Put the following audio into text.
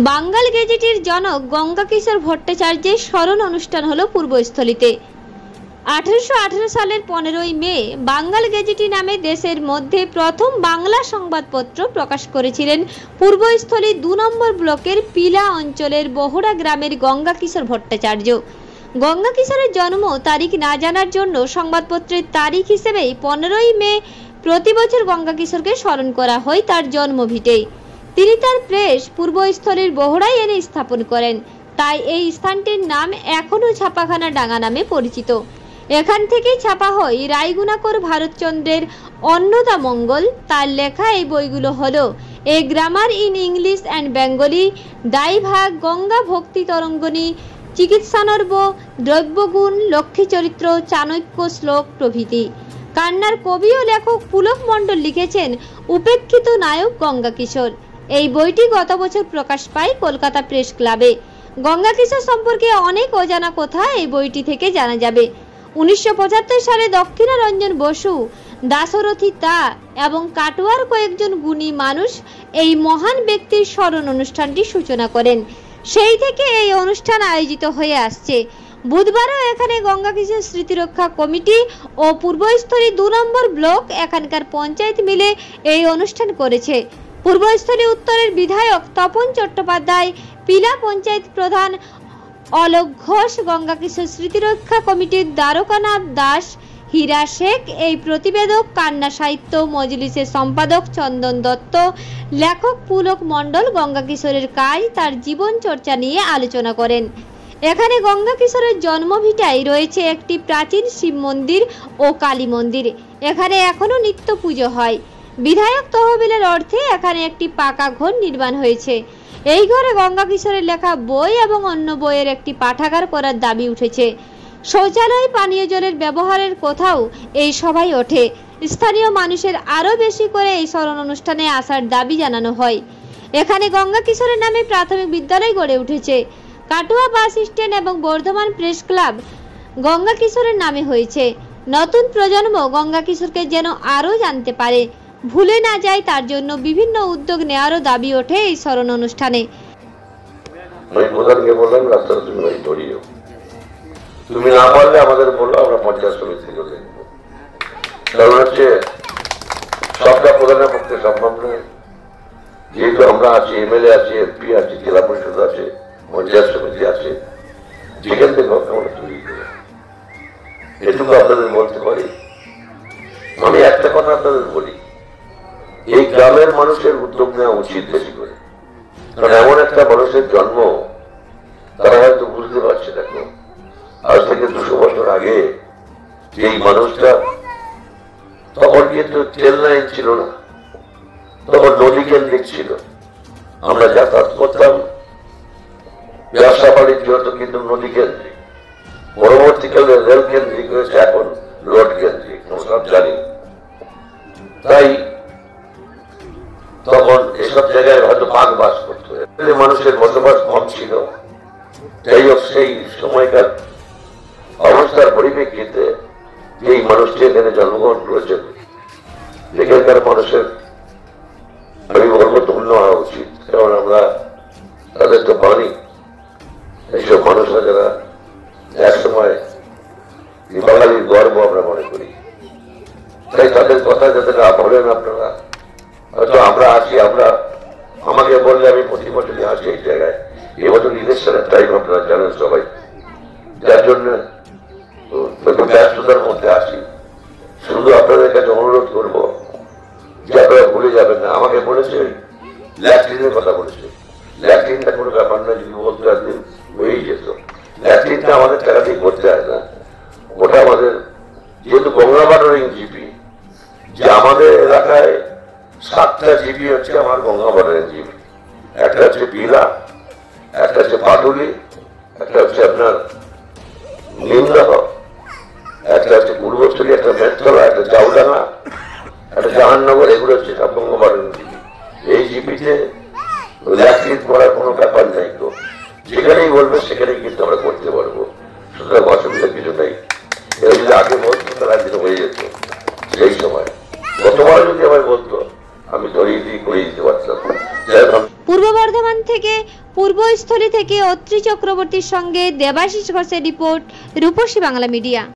বাঙ্গাল গেজেটের জনক গঙ্গাকিশোর ভট্টাচার্যের স্মরণ অনুষ্ঠান হলো পূর্বস্থলীতে। 1818 সালের 15ই মে বাঙ্গাল গেজেটি নামে দেশের মধ্যে প্রথম বাংলা সংবাদপত্র প্রকাশ করেছিলেন পূর্বস্থলী 2 নম্বর ব্লকের পিলা অঞ্চলের বহড়া গ্রামের গঙ্গাকিশোর ভট্টাচার্য। গঙ্গাকিশোরের জন্ম তারিখ না জানার জন্য সংবাদপত্রের তারিখ হিসেবেই 15ই মে প্রতি বছর গঙ্গাকিশোরকে স্মরণ করা হয় তার জন্মভিটেই। তিনি তার প্রেস পূর্বস্থলীর বহড়ায় এনে স্থাপন করেন, তাই এই স্থানটির নাম এখনো ছাপাখানা ডাঙ্গা নামে পরিচিত। এখান থেকেই ছাপা হয় রায়গুণাকর ভারতচন্দ্রের অন্নদা মঙ্গল। তার লেখা এই বইগুলো হলো a grammar in English and Bengali, Dayabhag, Ganga Bhakti Tarangini, চিকিৎসানর্ব, দ্রব্যগুণ, Lakshmi চরিত্র, চাণক্য শ্লোক প্রভৃতি। কান্নার কবি ও লেখক পুলক মণ্ডল লিখেছেন উপেক্ষিত নায়ক গঙ্গাকিশোর। এই বইটি গত বছর প্রকাশ পায় কলকাতা প্রেস ক্লাবে। গঙ্গাকিশোর সম্পর্কে অনেক অজানা কথা এই বইটি থেকে জানা যাবে। 1975 সালে দক্ষিণারঞ্জন বসু, দাশরথী তা এবং কাটোয়ার কয়েকজন গুণী মানুষ এই মহান ব্যক্তির স্মরণ অনুষ্ঠানটি সূচনা করেন। সেই থেকে এই অনুষ্ঠান আয়োজিত হয়ে আসছে। বুধবারও এখানে গঙ্গাকিশোর স্মৃতিরক্ষা কমিটি ও পূর্বস্থলী 2 নম্বর ব্লক এখানকার পঞ্চায়েত মিলে এই অনুষ্ঠান করেছে। পূর্বস্থলী উত্তরের বিধায়ক তপন চট্টোপাধ্যায়, পিলা পঞ্চায়েত প্রধান অলোক ঘোষ, গঙ্গাকিশোর স্মৃতিরক্ষা কমিটির দ্বারকানাথ দাস, হীরা শেখ, এই প্রতিবেদক, কান্না সাহিত্য মজলিসের সম্পাদক চন্দন দত্ত, লেখক পুলক মণ্ডল গঙ্গাকিশোরের কাজ, তার জীবন চর্চা নিয়ে আলোচনা করেন। এখানে গঙ্গাকিশোরের জন্মভিটায় রয়েছে একটি প্রাচীন শিব মন্দির ও কালী মন্দির। এখানে এখনো নিত্য পুজো হয়। বিধায়ক তহবিলের অর্থে এখানে একটি পাকা ঘর নির্মাণ হয়েছে। এই ঘরে গঙ্গাকিশোরের লেখা বই এবং অন্য বইয়ের একটি পাঠাগার করার দাবি উঠেছে। শৌচালয়, পানীয় জলের ব্যবহারের কোথাও এই সভায় ওঠে। স্থানীয় মানুষের আরও বেশি করে এই স্মরণ অনুষ্ঠানে আসার দাবি জানানো হয়। এখানে গঙ্গাকিশোরের নামে প্রাথমিক বিদ্যালয় গড়ে উঠেছে। কাটোয়া বাস স্ট্যান্ড এবং বর্ধমান প্রেস ক্লাব গঙ্গাকিশোরের নামে হয়েছে। নতুন প্রজন্ম গঙ্গাকিশোরকে যেন আরও জানতে পারে, ভুলে না যায়, তার জন্য বিভিন্ন উদ্যোগ নেওয়ারও দাবি ওঠে এই স্মরণ অনুষ্ঠানে। তুমি না পারলে আমাদের বললো, আমরা পঞ্চায়েত সমিতি করে দেখবো। কারণ হচ্ছে সবটা প্রধানের পক্ষে সম্ভব নয়। যেহেতু আমরা আছি, এমএলএ আছে, এমপি আছে, জেলা পরিষদ আছে, পঞ্চায়েত সমিতি আছে, যেখান থেকে আমরা তৈরি করি। এটুকু আপনাদের বলতে পারি। আমি একটা কথা আপনাদের বলি, এই গ্রামের মানুষের উদ্যোগ নেওয়া উচিত বেশি করে। কারণ এমন একটা মানুষের জন্ম, তারা হয়তো বুঝতে পারছে। দেখো, আজ থেকে 200 বছর আগে এই মানুষটা, তখন কিন্তু ট্রেন লাইন ছিল না, তখন নদী কেন্দ্রিক ছিল। আমরা যাতায়াত করতাম, ব্যবসা বাণিজ্য হতো কিন্তু নদী কেন্দ্রিক। পরবর্তীকালে রেল কেন্দ্রিক হয়েছে, এখন রোড কেন্দ্রিক, সব জানি। তাই তখন এসব জায়গায় হয়তো বাঘ বাস করতো, মানুষের বসবাস কম ছিল। যাই হোক, সেই সময়কার অবস্থার পরিপ্রেক্ষিতে এই মানুষটি এখানে জন্মগ্রহণ করেছেন, এখানকার মানুষের আমি বলবো ধন্য হওয়া উচিত। কারণ আমরা তাদের তো পানি, এইসব মানুষরা যারা একসময় বাঙালির গর্ব আমরা মনে করি, তাই তাদের কথা যাতে না বলেন আপনারা। হয়তো আমরা আছি, আমাকে বললে আমি প্রতি বছরই আসি এই জায়গায়। এবছর ইলেকশনের টাইম আপনারা জানেন সবাই, যার জন্য ব্যস্ততার মধ্যে আসি। শুধু আপনাদের কাছে অনুরোধ করবো যে আপনারা ভুলে যাবেন না। আমাকে বলেছে ল্যাট্রিনের কথা বলেছে, ল্যাট্রিনটা কোনো ব্যাপার না, যদি বলতে একদিন হয়েই যেত। ল্যাট্রিনটা আমাদের টাকাতেই করতে হয় না, ওটা আমাদের যেহেতু গঙ্গা বর্ডারিং জিপি, যে আমাদের এলাকায় 7টা জিপি হচ্ছে আমার গঙ্গা বর্ডারিং জিপি। একটা হচ্ছে পিলা, একটা হচ্ছে পাটুলি, একটা হচ্ছে আপনার নিমদাহ, একটা হচ্ছে পূর্বস্থলী, একটা মেটতলা, একটা চাউডাঙ্গা, একটা জাহাননগর। এগুলো হচ্ছে সব গঙ্গা বর্ডারিং জিপি। এই জিপিতে ল্যাট্রিন করার কোনো ব্যাপার নেই। তো যেখানেই বলবে সেখানেই কিন্তু আমরা করতে পারবো, সুতরাং অসুবিধা কিছু নেই। এরা যদি আগে বলতো তাহলে একদিন হয়ে যেত। সেই সময় গতবার যদি আমায় বলতো, আমি ধরিয়ে দিয়ে করে দিতে পারতাম। পূর্ব বর্ধমান থেকে পূর্বস্থলী থেকে অত্রি চক্রবর্তীর সঙ্গে দেবাশিস ঘোষের রিপোর্ট, রূপসী বাংলা মিডিয়া।